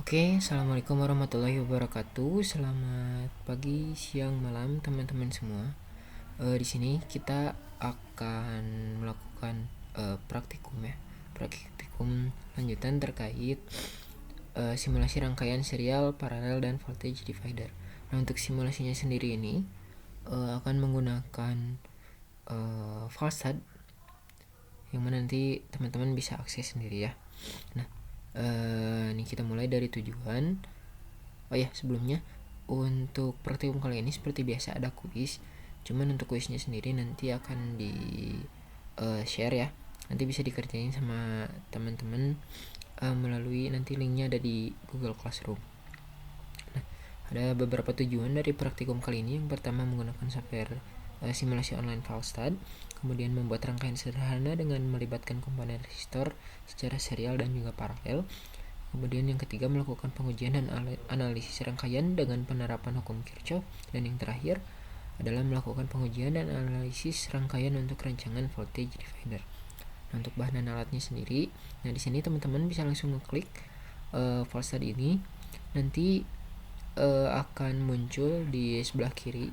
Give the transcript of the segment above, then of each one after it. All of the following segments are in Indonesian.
Oke, assalamualaikum warahmatullahi wabarakatuh. Selamat pagi, siang, malam, teman-teman semua. Di sini kita akan melakukan praktikum ya, praktikum lanjutan terkait simulasi rangkaian serial, paralel, dan voltage divider. Nah, untuk simulasinya sendiri ini akan menggunakan Falstad yang mana nanti teman-teman bisa akses sendiri ya. Nah, ini kita mulai dari tujuan. Oh ya, sebelumnya untuk praktikum kali ini seperti biasa ada kuis. Cuman untuk kuisnya sendiri nanti akan di share ya. Nanti bisa dikerjain sama teman-teman melalui nanti linknya ada di Google Classroom. Nah, ada beberapa tujuan dari praktikum kali ini. Yang pertama menggunakan software simulasi online Falstad, kemudian membuat rangkaian sederhana dengan melibatkan komponen resistor secara serial dan juga paralel. Kemudian yang ketiga melakukan pengujian dan analisis rangkaian dengan penerapan hukum Kirchhoff, dan yang terakhir adalah melakukan pengujian dan analisis rangkaian untuk rancangan voltage divider. Nah, untuk bahan dan alatnya sendiri, nah di sini teman-teman bisa langsung ngeklik Falstad ini, nanti akan muncul di sebelah kiri,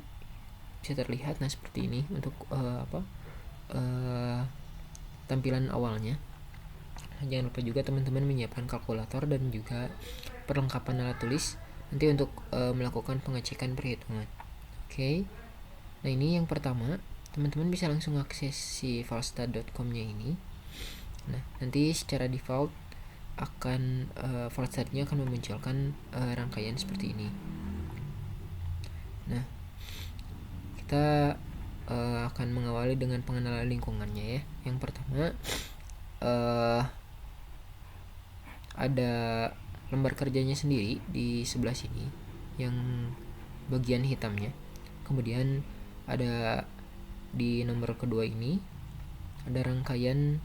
bisa terlihat. Nah seperti ini untuk tampilan awalnya. Nah, jangan lupa juga teman-teman menyiapkan kalkulator dan juga perlengkapan alat tulis nanti untuk melakukan pengecekan perhitungan. Oke. Nah ini yang pertama, teman-teman bisa langsung akses si falstad.com-nya ini. Nah nanti secara default akan Falstad-nya akan memunculkan rangkaian seperti ini. Nah kita akan mengawali dengan pengenalan lingkungannya ya. Yang pertama ada lembar kerjanya sendiri di sebelah sini yang bagian hitamnya. Kemudian ada di nomor kedua ini ada rangkaian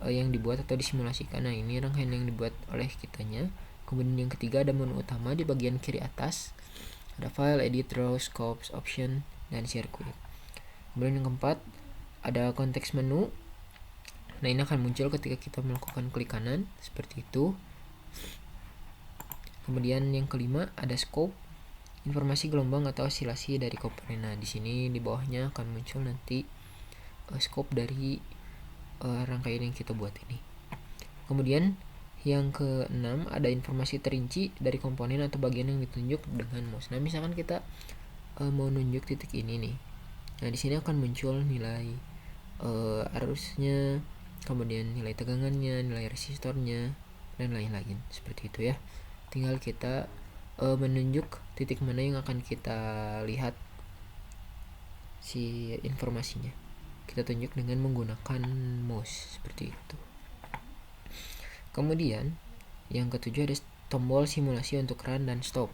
yang dibuat atau disimulasikan. Nah ini rangkaian yang dibuat oleh kitanya. Kemudian yang ketiga ada menu utama di bagian kiri atas, ada file, edit, draw, scopes, option, dan circuit. Kemudian yang keempat ada konteks menu. Nah ini akan muncul ketika kita melakukan klik kanan seperti itu. Kemudian yang kelima ada scope, informasi gelombang atau osilasi dari komponen. Nah di sini di bawahnya akan muncul nanti scope dari rangkaian yang kita buat ini. Kemudian yang keenam ada informasi terinci dari komponen atau bagian yang ditunjuk dengan mouse. Nah misalkan kita mau nunjuk titik ini nih, nah di sini akan muncul nilai arusnya, kemudian nilai tegangannya, nilai resistornya, dan lain-lain seperti itu ya. Tinggal kita menunjuk titik mana yang akan kita lihat si informasinya. Kita tunjuk dengan menggunakan mouse seperti itu. Kemudian yang ketujuh ada tombol simulasi untuk run dan stop.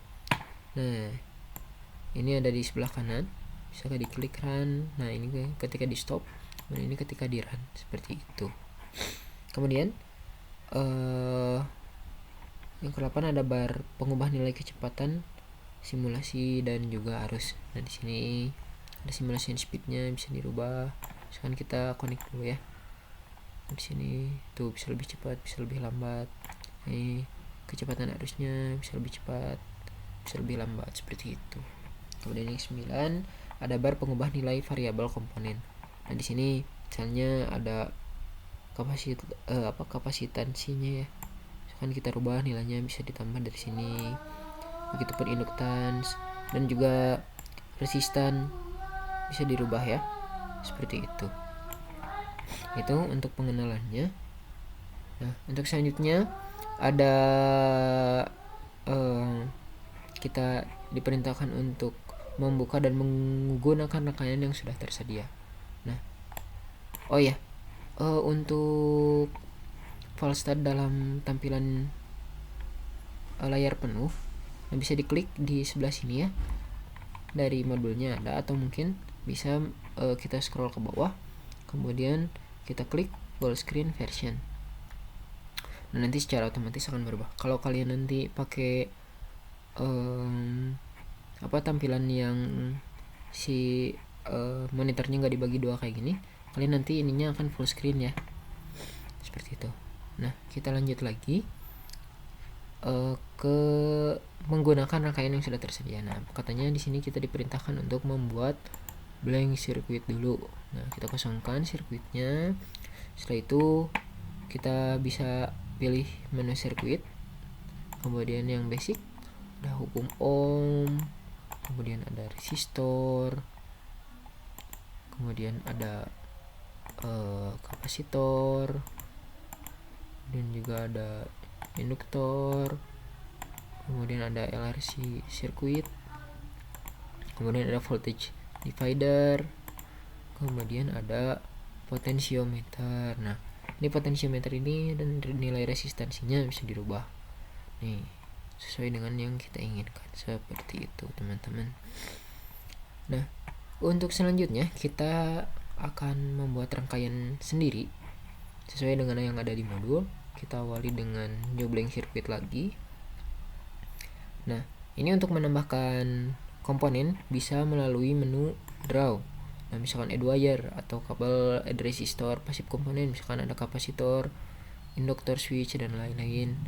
Nah ini ada di sebelah kanan, bisa diklik run. Nah ini ketika di stop, dan ini ketika di run seperti itu. Kemudian yang ke-8 ada bar pengubah nilai kecepatan, simulasi, dan juga arus. Nah di sini ada simulasi speednya bisa dirubah. Misalkan kita connect dulu ya. Di sini tuh bisa lebih cepat, bisa lebih lambat. Ini kecepatan arusnya bisa lebih cepat, bisa lebih lambat seperti itu. Kemudian yang 9 ada bar pengubah nilai variabel komponen. Nah di sini misalnya ada kapasitansinya ya. Misalkan kita rubah nilainya bisa ditambah dari sini. Begitupun induktans dan juga resistan bisa dirubah ya. Seperti itu. Itu untuk pengenalannya. Nah untuk selanjutnya ada kita diperintahkan untuk membuka dan menggunakan rangkaian yang sudah tersedia. Nah oh ya, untuk Falstad dalam tampilan layar penuh, nah bisa diklik di sebelah sini ya, dari modulnya ada, atau mungkin bisa kita scroll ke bawah, kemudian kita klik full screen version. Nah nanti secara otomatis akan berubah. Kalau kalian nanti pakai tampilan yang si monitornya nggak dibagi dua kayak gini, kalian nanti ininya akan full screen ya, seperti itu. Nah kita lanjut lagi. ke menggunakan rangkaian yang sudah tersedia. Nah, katanya di sini kita diperintahkan untuk membuat blank circuit dulu. Nah, kita kosongkan sirkuitnya. Setelah itu kita bisa pilih menu sirkuit. Kemudian yang basic ada hukum ohm, kemudian ada resistor, kemudian ada kapasitor, dan juga ada induktor, kemudian ada LRC sirkuit, kemudian ada voltage divider, kemudian ada potensiometer. Nah, ini potensiometer ini dan nilai resistansinya bisa dirubah nih sesuai dengan yang kita inginkan, seperti itu teman-teman. Nah, untuk selanjutnya kita akan membuat rangkaian sendiri sesuai dengan yang ada di modul. Kita awali dengan new blank circuit lagi. Nah, ini untuk menambahkan komponen bisa melalui menu draw. Nah, misalkan add wire atau kabel, add resistor, passive komponen, misalkan ada kapasitor, induktor, switch, dan lain-lain.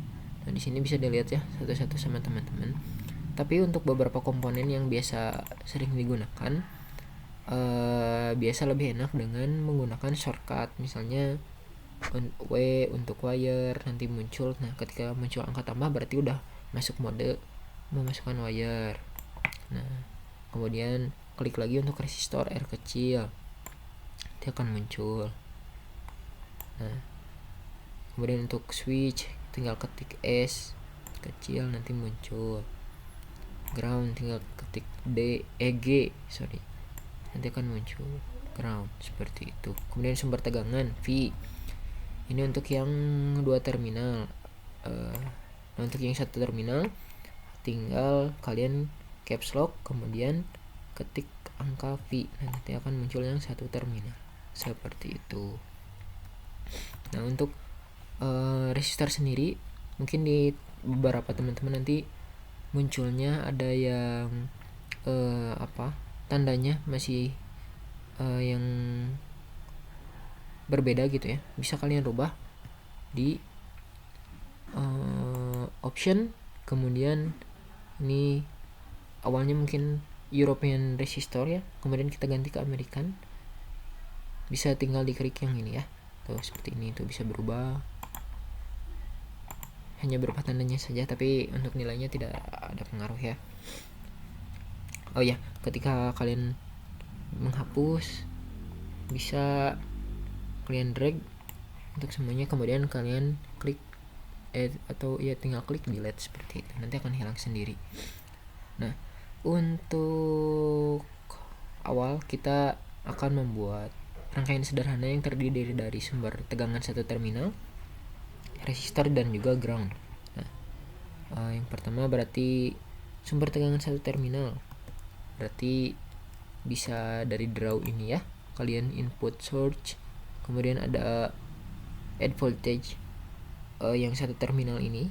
Nah, di sini bisa dilihat ya satu-satu sama teman-teman. Tapi untuk beberapa komponen yang biasa sering digunakan, biasa lebih enak dengan menggunakan shortcut. Misalnya W untuk wire nanti muncul. Nah, ketika muncul angka tambah berarti udah masuk mode memasukkan wire. Nah, kemudian klik lagi untuk resistor R kecil, dia akan muncul. Nah, kemudian untuk switch tinggal ketik S kecil nanti muncul. Ground tinggal ketik G nanti akan muncul ground, seperti itu. Kemudian sumber tegangan V, ini untuk yang dua terminal. Nah, untuk yang satu terminal tinggal kalian caps lock kemudian ketik angka V, nanti akan muncul yang satu terminal, seperti itu. Nah, untuk resistor sendiri mungkin di beberapa teman-teman nanti munculnya ada yang tandanya masih yang berbeda gitu ya. Bisa kalian rubah di option, kemudian ini awalnya mungkin European resistor ya, kemudian kita ganti ke American. Bisa tinggal diklik yang ini ya, tuh seperti ini, tuh bisa berubah, hanya berupa tandanya saja, tapi untuk nilainya tidak ada pengaruh ya. Oh ya, ketika kalian menghapus bisa kalian drag untuk semuanya, kemudian kalian klik atau ya tinggal klik delete, seperti itu, nanti akan hilang sendiri. Nah, untuk awal kita akan membuat rangkaian sederhana yang terdiri dari sumber tegangan satu terminal, resistor, dan juga ground. Nah, yang pertama berarti sumber tegangan satu terminal, berarti bisa dari draw ini ya, kalian input source, kemudian ada add voltage yang satu terminal ini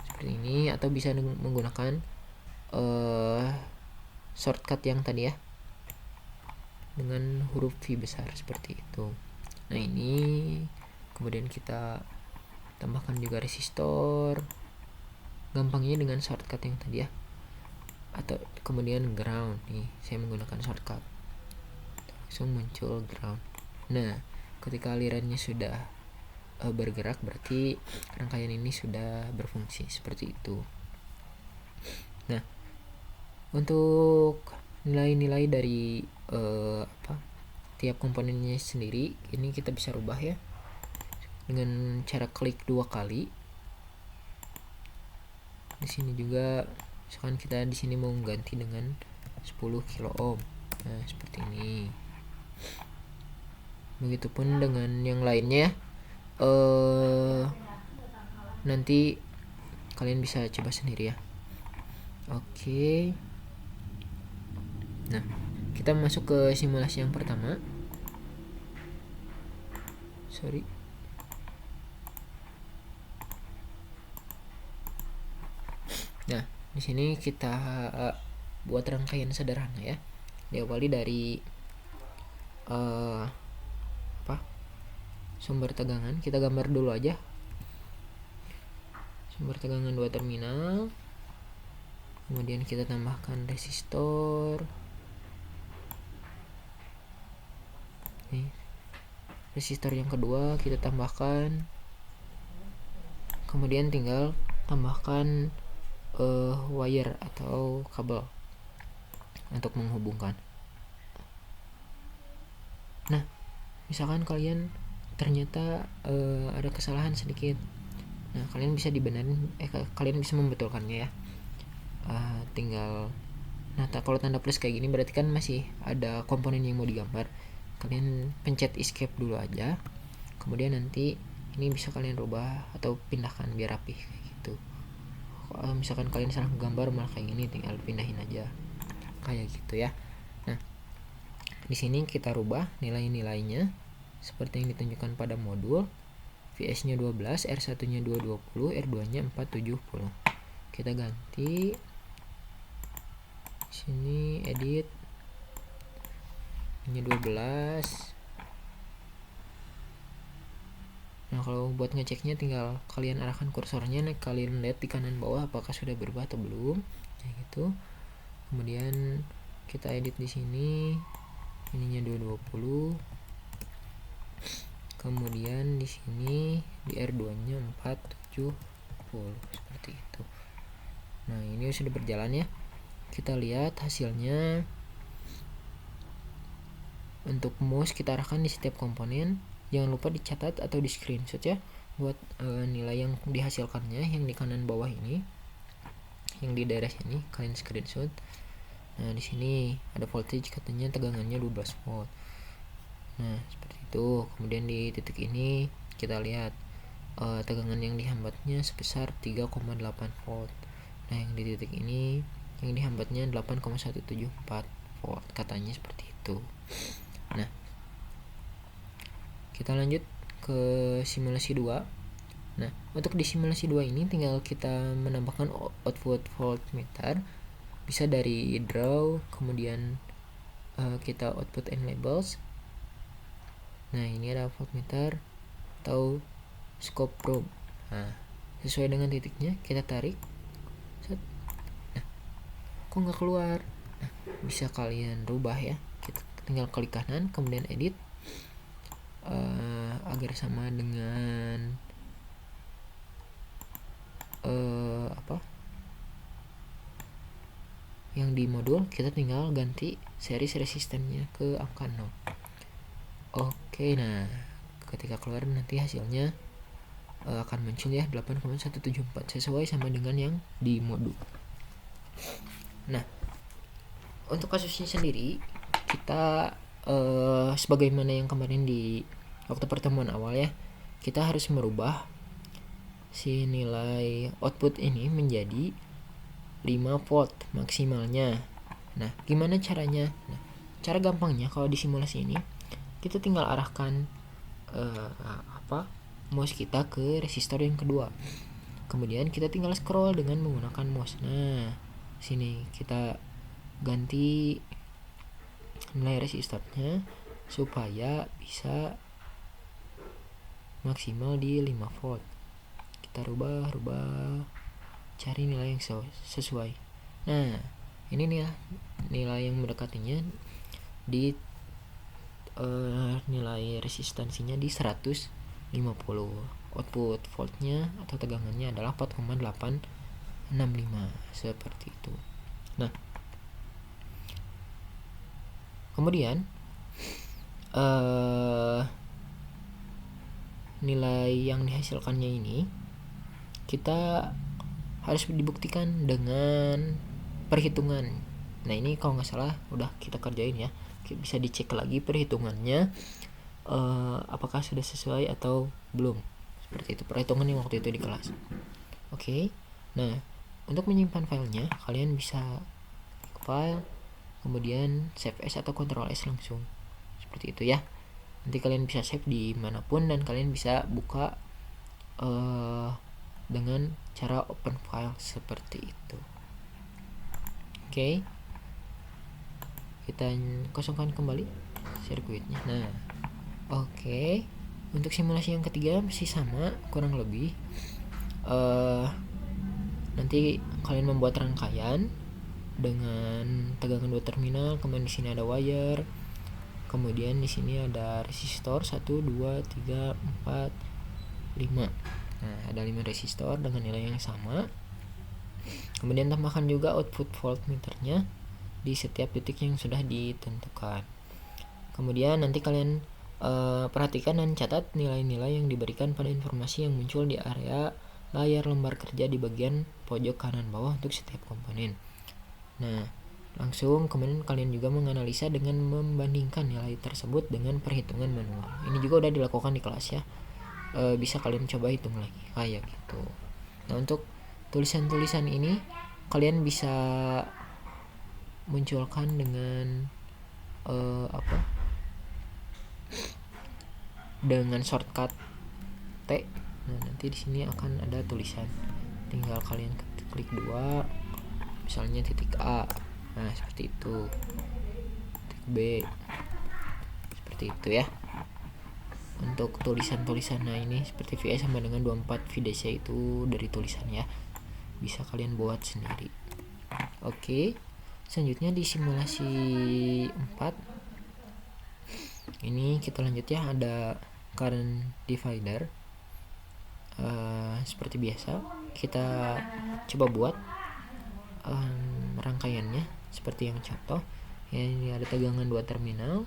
seperti ini, atau bisa menggunakan shortcut yang tadi ya dengan huruf V besar, seperti itu. Nah, ini kemudian kita tambahkan juga resistor, gampangnya dengan shortcut yang tadi ya, atau kemudian ground. Nih saya menggunakan shortcut, langsung muncul ground. Nah, ketika alirannya sudah bergerak berarti rangkaian ini sudah berfungsi, seperti itu. Nah, untuk nilai-nilai dari tiap komponennya sendiri ini kita bisa rubah ya dengan cara klik 2 kali. Di sini juga misalkan kita di sini mau ganti dengan 10 kilo ohm. Nah, seperti ini. Begitupun dengan yang lainnya. Nanti kalian bisa coba sendiri ya. Oke. Nah, kita masuk ke simulasi yang pertama. Nah, di sini kita buat rangkaian sederhana ya. Diawali dari sumber tegangan. Kita gambar dulu aja sumber tegangan 2 terminal, kemudian kita tambahkan resistor. Nih, resistor yang kedua kita tambahkan, kemudian tinggal tambahkan wire atau kabel untuk menghubungkan. Nah, misalkan kalian ternyata ada kesalahan sedikit, nah kalian bisa dibenerin, kalian bisa membetulkannya ya. Tinggal, nah kalau tanda plus kayak gini berarti kan masih ada komponen yang mau digambar. Kalian pencet escape dulu aja, kemudian nanti ini bisa kalian rubah atau pindahkan biar rapih kayak gitu. Misalkan kalian salah gambar malah kayak gini, tinggal pindahin aja kayak gitu ya. Nah, di sini kita rubah nilai-nilainya seperti yang ditunjukkan pada modul. VS-nya 12, R1-nya 220, R2-nya 470. Kita ganti sini, edit ini 12. Nah, kalau buat ngeceknya tinggal kalian arahkan kursornya, kalian lihat di kanan bawah apakah sudah berubah atau belum, kayak gitu. Kemudian kita edit di sini, ininya 220. Kemudian di sini di R2-nya 470 seperti itu. Nah, ini sudah berjalan ya. Kita lihat hasilnya. Untuk mouse kita arahkan di setiap komponen. Jangan lupa dicatat atau di screenshot ya, buat nilai yang dihasilkannya yang di kanan bawah ini, yang di daerah sini kalian screenshot. Nah, di sini ada voltage, katanya tegangannya 12 volt. Nah, seperti itu. Kemudian di titik ini kita lihat tegangan yang dihambatnya sebesar 3,8 volt. Nah, yang di titik ini yang dihambatnya 8,174 volt, katanya seperti itu. Nah, kita lanjut ke simulasi 2. Nah, untuk di simulasi 2 ini tinggal kita menambahkan output voltmeter, bisa dari draw, kemudian kita output and labels. Nah, ini ada voltmeter atau scope probe. Nah, sesuai dengan titiknya kita tarik. Nah, kok nggak keluar? Nah, bisa kalian rubah ya. Kita tinggal klik kanan, kemudian edit agar sama dengan yang di modul. Kita tinggal ganti series resistannya ke angka 0. Oke, nah ketika keluar nanti hasilnya akan muncul ya 8,174 sesuai sama dengan yang di modul. Nah, untuk kasusnya sendiri kita sebagaimana yang kemarin di waktu pertemuan awal ya, kita harus merubah si nilai output ini menjadi 5 volt maksimalnya. Nah, gimana caranya? Nah, cara gampangnya kalau di simulasi ini kita tinggal arahkan mouse kita ke resistor yang kedua. Kemudian kita tinggal scroll dengan menggunakan mouse. Nah, sini kita ganti nilai resistornya supaya bisa maksimal di 5 volt. Kita rubah, cari nilai yang sesuai. Nah, ini nih ya, nilai yang mendekatinya di nilai resistansinya di 150. Output voltnya atau tegangannya adalah 4,865 seperti itu. Nah, kemudian nilai yang dihasilkannya ini kita harus dibuktikan dengan perhitungan. Nah, ini kalau nggak salah udah kita kerjain ya, bisa dicek lagi perhitungannya apakah sudah sesuai atau belum, seperti itu perhitungan yang waktu itu di kelas. Oke. Nah, untuk menyimpan filenya kalian bisa file, kemudian save as atau Ctrl S langsung, seperti itu ya. Nanti kalian bisa save di manapun dan kalian bisa buka dengan cara open file seperti itu. Oke. Kita kosongkan kembali sirkuitnya. Nah, oke. Untuk simulasi yang ketiga masih sama kurang lebih. nanti kalian membuat rangkaian dengan tegangan 2 terminal, kemudian di sini ada wire, kemudian di sini ada resistor 1 2 3 4 5. Nah, ada 5 resistor dengan nilai yang sama. Kemudian tambahkan juga output voltmeternya di setiap titik yang sudah ditentukan. Kemudian nanti kalian perhatikan dan catat nilai-nilai yang diberikan pada informasi yang muncul di area layar lembar kerja di bagian pojok kanan bawah untuk setiap komponen. Nah, langsung kemudian kalian juga menganalisa dengan membandingkan nilai tersebut dengan perhitungan manual. Ini juga udah dilakukan di kelas ya. Bisa kalian coba hitung lagi kayak gitu. Nah, untuk tulisan-tulisan ini kalian bisa munculkan dengan dengan shortcut T. Nah, nanti di sini akan ada tulisan, tinggal kalian klik 2, misalnya titik A. Nah, seperti itu. Titik B. Seperti itu ya. Untuk tulisan-tulisan, nah ini seperti VI sama dengan 24 VDC itu dari tulisan ya, bisa kalian buat sendiri. Oke, selanjutnya di simulasi 4 ini kita lanjut ya, ada current divider. Seperti biasa kita coba buat rangkaiannya seperti yang contoh ya. Ini ada tegangan 2 terminal.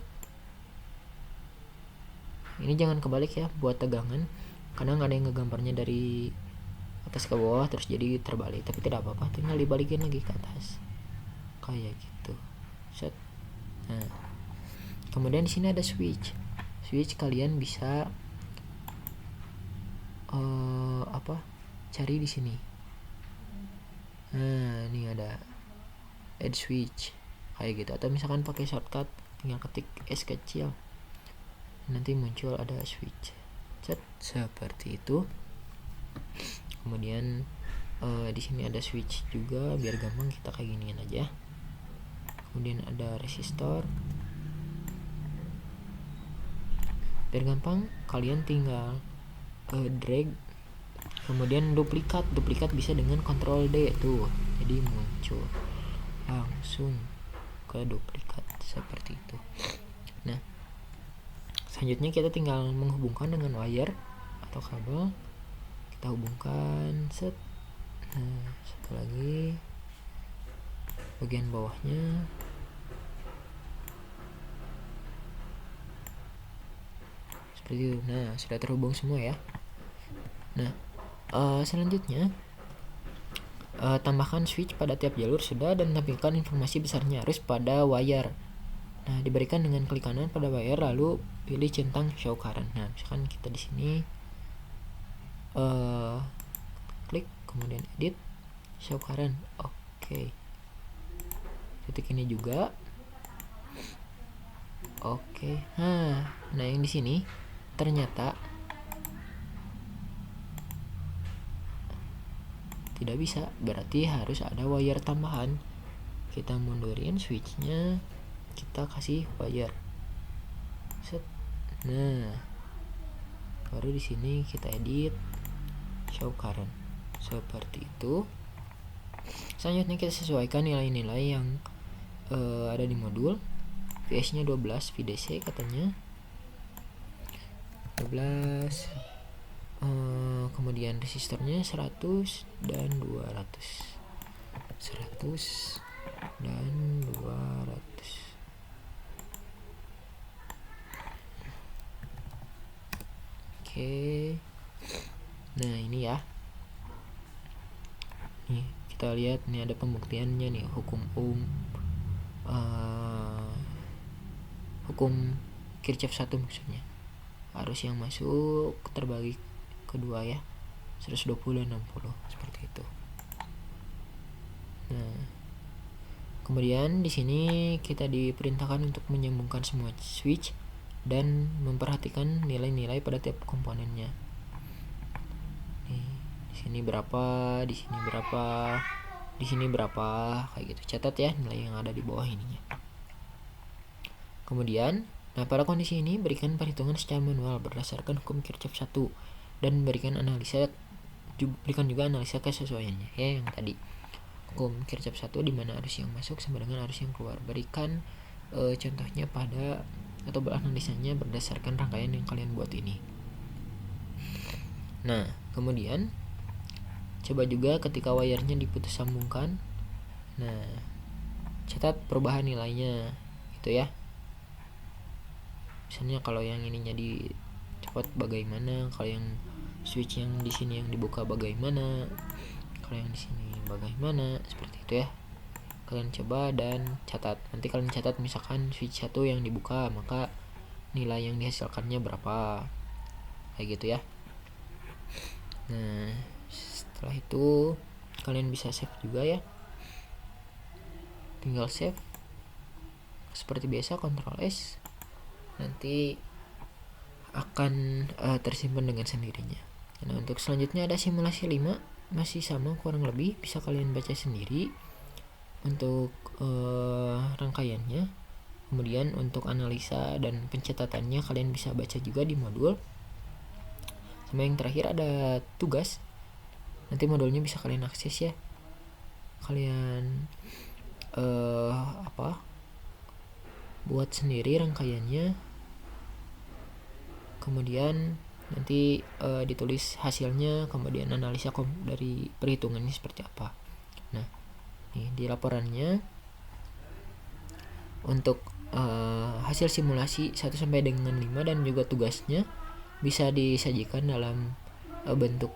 Ini jangan kebalik ya buat tegangan, kadang ada yang ngegambarnya dari atas ke bawah terus jadi terbalik, tapi tidak apa-apa, tinggal dibalikin lagi ke atas kayak gitu. Set. Nah, kemudian di sini ada switch. Kalian bisa cari di sini. Nah, ini ada add switch kayak gitu, atau misalkan pakai shortcut tinggal ketik S kecil, nanti muncul ada switch. Set, seperti itu. Kemudian di sini ada switch juga, biar gampang kita kayak giniin aja. Kemudian ada resistor. Biar gampang kalian tinggal drag, kemudian duplikat bisa dengan Ctrl D tuh, jadi muncul langsung ke duplikat seperti itu. Nah, selanjutnya kita tinggal menghubungkan dengan wire atau kabel, kita hubungkan. Set. Nah, satu lagi bagian bawahnya. Seperti itu. Nah, sudah terhubung semua ya. Nah, selanjutnya tambahkan switch pada tiap jalur sudah, dan tampilkan informasi besarnya arus pada wire. Nah, diberikan dengan klik kanan pada wire, lalu pilih centang show current. Nah, misalkan kita di sini klik, kemudian edit show current. Oke. Titik ini juga. Oke. Nah, yang di sini ternyata tidak bisa, berarti harus ada wire tambahan. Kita mundurin switchnya, kita kasih wire. Set. Nah, baru di sini kita edit show current seperti itu. Selanjutnya kita sesuaikan nilai-nilai yang ada di modul. VS nya 12 VDC katanya 12, kemudian resistornya 100 dan 200, 100 dan 200. Oke. Nah, ini ya, nih kita lihat nih ada pembuktiannya nih, hukum Kirchhoff 1 maksudnya. Arus yang masuk terbagi kedua ya, 120 dan 60 seperti itu. Nah, kemudian di sini kita diperintahkan untuk menyambungkan semua switch dan memperhatikan nilai-nilai pada tiap komponennya. Nih, di sini berapa, di sini berapa, di sini berapa, kayak gitu. Catat ya nilai yang ada di bawah ininya. Kemudian, nah pada kondisi ini berikan perhitungan secara manual berdasarkan hukum Kirchhoff 1 dan berikan analisa berikan juga analisa kesesuaiannya ya, yang tadi hukum Kirchhoff 1 di mana arus yang masuk sama dengan arus yang keluar. Berikan contohnya pada atau beranalisanya berdasarkan rangkaian yang kalian buat ini. Nah, kemudian coba juga ketika wire-nya diputus sambungkan. Nah, catat perubahan nilainya gitu ya. Misalnya kalau yang ininya dicopot bagaimana, kalau yang switch yang di sini yang dibuka bagaimana, kalau yang di sini bagaimana, seperti itu ya. Kalian coba dan catat. Nanti kalian catat misalkan switch 1 yang dibuka, maka nilai yang dihasilkannya berapa, kayak gitu ya. Nah, setelah itu kalian bisa save juga ya. Tinggal save seperti biasa, Ctrl S, nanti akan tersimpan dengan sendirinya. Nah, untuk selanjutnya ada simulasi 5, masih sama kurang lebih, bisa kalian baca sendiri untuk rangkaiannya. Kemudian untuk analisa dan pencatatannya kalian bisa baca juga di modul. Sama yang terakhir ada tugas, nanti modulnya bisa kalian akses ya. Kalian buat sendiri rangkaiannya, kemudian nanti ditulis hasilnya, kemudian analisa dari perhitungannya seperti apa. Nah, nih di laporannya untuk hasil simulasi 1 sampai dengan 5 dan juga tugasnya bisa disajikan dalam bentuk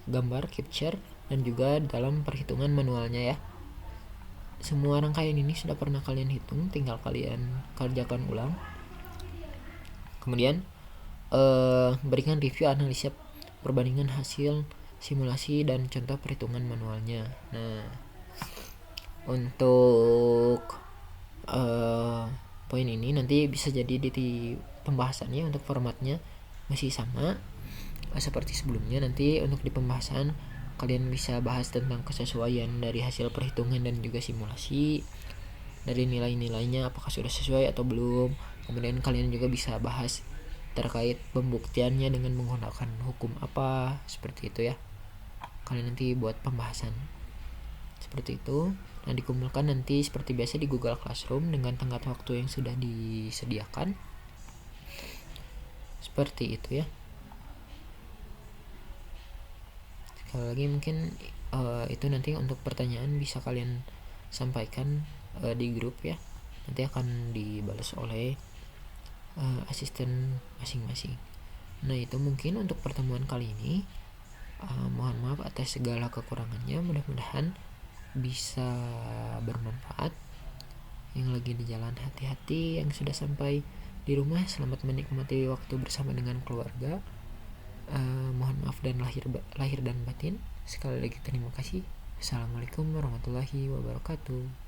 gambar capture dan juga dalam perhitungan manualnya ya. Semua rangkaian ini sudah pernah kalian hitung, tinggal kalian kerjakan ulang. Kemudian berikan review analisa perbandingan hasil simulasi dan contoh perhitungan manualnya. Nah, untuk poin ini nanti bisa jadi di pembahasannya, untuk formatnya masih sama seperti sebelumnya. Nanti untuk di pembahasan kalian bisa bahas tentang kesesuaian dari hasil perhitungan dan juga simulasi, dari nilai-nilainya apakah sudah sesuai atau belum. Kemudian kalian juga bisa bahas terkait pembuktiannya dengan menggunakan hukum apa, seperti itu ya. Kalian nanti buat pembahasan seperti itu. Nah, dikumpulkan nanti seperti biasa di Google Classroom dengan tenggat waktu yang sudah disediakan, seperti itu ya. Sekali lagi mungkin itu nanti untuk pertanyaan bisa kalian sampaikan di grup ya, nanti akan dibalas oleh asisten masing-masing. Nah, itu mungkin untuk pertemuan kali ini. Mohon maaf atas segala kekurangannya, mudah-mudahan bisa bermanfaat. Yang lagi di jalan hati-hati, yang sudah sampai di rumah selamat menikmati waktu bersama dengan keluarga. Mohon maaf dan lahir dan batin. Sekali lagi terima kasih. Assalamualaikum warahmatullahi wabarakatuh.